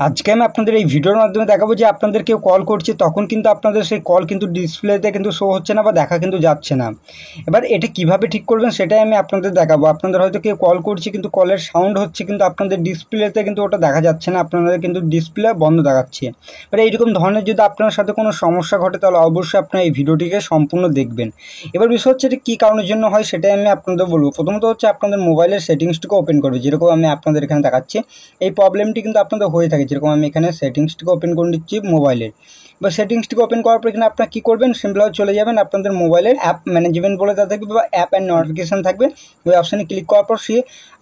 আজকে আমি আপনাদের এই ভিডিওর মাধ্যমে দেখাবো যে আপনাদের কেউ কল করছে, তখন কিন্তু আপনাদের সেই কল কিন্তু ডিসপ্লেতে কিন্তু শো হচ্ছে না বা দেখা কিন্তু যাচ্ছে না। এবার এটা কিভাবে ঠিক করবেন সেটাই আমি আপনাদের দেখাবো। আপনাদের হয়তো কেউ কল করছে কিন্তু কলের সাউন্ড হচ্ছে কিন্তু আপনাদের ডিসপ্লেতে কিন্তু ওটা দেখা যাচ্ছে না, আপনাদের কিন্তু ডিসপ্লে বন্ধ দেখাচ্ছে। এবার এইরকম ধরনের যদি আপনার সাথে কোনো সমস্যা ঘটে তাহলে অবশ্যই আপনার এই ভিডিওটিকে সম্পূর্ণ দেখবেন। এবার বিষয় হচ্ছে এটা কী কারণের জন্য হয় সেটাই আমি আপনাদের বলবো। প্রথমত হচ্ছে আপনাদের মোবাইলের সেটিংসটিকে ওপেন করবে, যেরকম আমি আপনাদের এখানে দেখাচ্ছি। এই প্রবলেমটি কিন্তু আপনাদের হয়ে থাকে, যেরকম আমি এখানে সেটিংসটিকে ওপেন করে নিচ্ছি মোবাইলের। বা সেটিংসটিকে ওপেন করার পর এখানে আপনারা কী করবেন, সিম্পলভাবে চলে যাবেন আপনাদের মোবাইলের অ্যাপ ম্যানেজমেন্ট বলে দেওয়া থাকবে বা অ্যাপ অ্যান্ড নোটিফিকেশান থাকবে। ওই অপশানে ক্লিক করার পর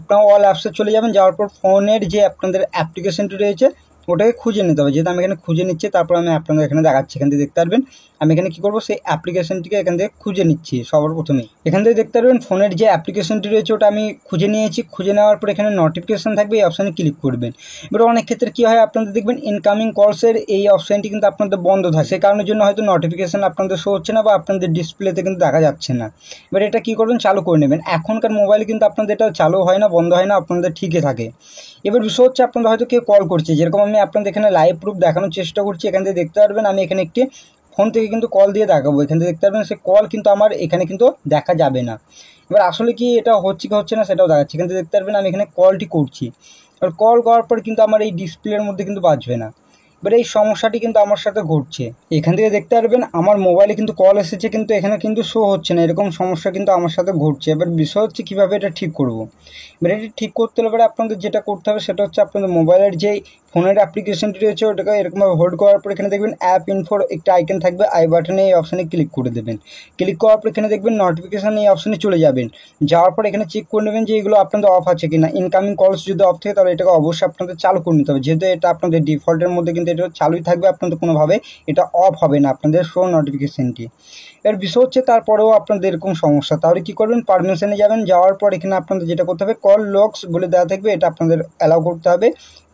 আপনারা অল অ্যাপসে চলে যাবেন। যাওয়ার পর ফোনের যে আপনাদের অ্যাপ্লিকেশানটি রয়েছে ওটাকে খুঁজে নিতে হবে। যেহেতু আমি এখানে খুঁজে নিচ্ছি, তারপর আমি আপনাদের এখানে দেখাচ্ছি। এখান থেকে দেখতে পারবেন আমি এখানে কী করবো, সেই অ্যাপ্লিকেশানটিকে এখান থেকে খুঁজে নিচ্ছি। সবার প্রথমেই এখান থেকে দেখতে পারবেন ফোনের যে অ্যাপ্লিকেশানটি রয়েছে ওটা আমি খুঁজে নিয়েছি। খুঁজে নেওয়ার পর এখানে নোটিফিকেশান থাকবে, এই অপশানে ক্লিক করবেন। এবার অনেক ক্ষেত্রে কী হয়, আপনাদের দেখবেন ইনকামিং কলসের এই অপশানটি কিন্তু আপনাদের বন্ধ থাকে, সেই কারণের জন্য হয়তো নোটিফিকেশান আপনাদের শো হচ্ছে না বা আপনাদের ডিসপ্লেতে কিন্তু দেখা যাচ্ছে না। এবার এটা কী করবেন, চালু করে নেবেন। এখনকার মোবাইলে কিন্তু আপনাদের এটা চালু হয় না, বন্ধ হয় না, আপনাদের ঠিকই থাকে। এবার বিষয় হচ্ছে আপনাদের হয়তো কেউ কল করছে, যেরকম আমি আপনাদের এখানে লাইভ প্রুফ দেখানোর চেষ্টা করছি। এখান থেকে দেখতে পারবেন আমি এখানে একটি ফোন থেকে কিন্তু কল দিয়ে দেখাবো। এখান থেকে দেখতে পারবেন সে কল কিন্তু আমার এখানে কিন্তু দেখা যাবে না। এবার আসলে কি এটা হচ্ছে কি হচ্ছে না সেটাও দেখাচ্ছি। এখান থেকে দেখতে পারবেন আমি এখানে কলটি করছি, এবার কল করার পর কিন্তু আমার এই ডিসপ্লের মধ্যে কিন্তু বাজবে না। এবার এই সমস্যাটি কিন্তু আমার সাথে ঘটছে। এখান থেকে দেখতে পারবেন আমার মোবাইলে কিন্তু কল এসেছে কিন্তু এখানে কিন্তু শো হচ্ছে না, এরকম সমস্যা কিন্তু আমার সাথে ঘটছে। এবার বিষয় হচ্ছে কীভাবে এটা ঠিক করব। এবার এটা ঠিক করতে হলে এবারে আপনাদের যেটা করতে হবে সেটা হচ্ছে আপনাদের মোবাইলের যেই ফোনের অ্যাপ্লিকেশনটি রয়েছে ওটাকে এরকমভাবে হোল্ড করার পর এখানে দেখবেন অ্যাপ ইনফোর একটা আইকন থাকবে, আই বাটনে এই অপশানে ক্লিক করে দেবেন। ক্লিক করার পর এখানে দেখবেন নোটিফিকেশান এই অপশানে চলে যাবেন। যাওয়ার পর এখানে চেক করে নেবেন যে এগুলো আপনাদের অফ আছে কিনা। ইনকামিং কলস যদি অফ থাকে তাহলে এটাকে অবশ্যই আপনাদের চালু করে নিতে হবে, যেহেতু এটা আপনাদের ডিফল্টের মধ্যে কিন্তু এটা চালুই থাকবে, আপনাদের কোনোভাবে এটা অফ হবে না আপনাদের শো নোটিফিকেশানটি। এর বিষয় হচ্ছে তারপরেও আপনাদের এরকম সমস্যা, তাহলে কী করবেন, পারমিশনে যাবেন। যাওয়ার পর এখানে আপনাদের যেটা করতে হবে, কল লগস বলে দেওয়া থাকবে, এটা আপনাদের অ্যালাউ করতে হবে।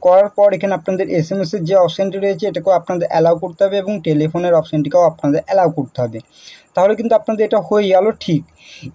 করার পর এখানে আপনাদের এসএমএসের যে অপশানটি রয়েছে এটাকেও আপনাদের অ্যালাউ করতে হবে এবং টেলিফোনের অপশানটিকেও আপনাদের অ্যালাউ করতে হবে। তাহলে কিন্তু আপনাদের এটা হয়ে গেল ঠিক।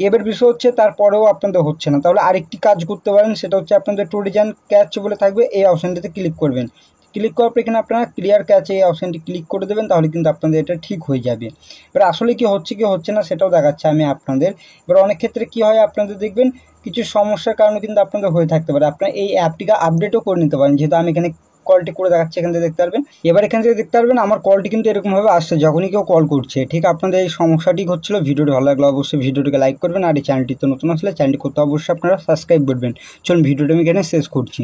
এবার বিষয় হচ্ছে তারপরেও আপনাদের হচ্ছে না, তাহলে আরেকটি কাজ করতে পারেন, সেটা হচ্ছে আপনাদের ট্রোজান ক্যাচ বলে থাকবে, এই অপশানটিতে ক্লিক করবেন। ক্লিক করার পর এখানে আপনারা ক্লিয়ার ক্যাচে এই অপশানটি ক্লিক করে দেবেন, তাহলে কিন্তু আপনাদের এটা ঠিক হয়ে যাবে। এবার আসলে কি হচ্ছে না সেটাও দেখাচ্ছে আমি আপনাদের। এবার অনেক ক্ষেত্রে কি হয়, আপনাদের দেখবেন কিছু সমস্যার কারণে কিন্তু আপনাদের হয়ে থাকতে পারে। আপনারা এই অ্যাপটিকে আপডেটও করে নিতে পারেন, যেহেতু আমি এখানে কলটি করে দেখাচ্ছি। এখান থেকে দেখতে পারবেন, এবার এখান থেকে দেখতে পারবেন আমার কলটি কিন্তু এরকমভাবে আসছে যখনই কেউ কল করছে। ঠিক আপনাদের এই সমস্যাটি হচ্ছিল। ভিডিওটি ভালো লাগলে অবশ্যই ভিডিওটিকে লাইক করবেন, আর এই চ্যানেলটি তো নতুন আসলে চ্যানেলটি করতে অবশ্যই আপনারা সাবস্ক্রাইব করবেন। চলুন ভিডিওটি আমি এখানে শেষ করছি।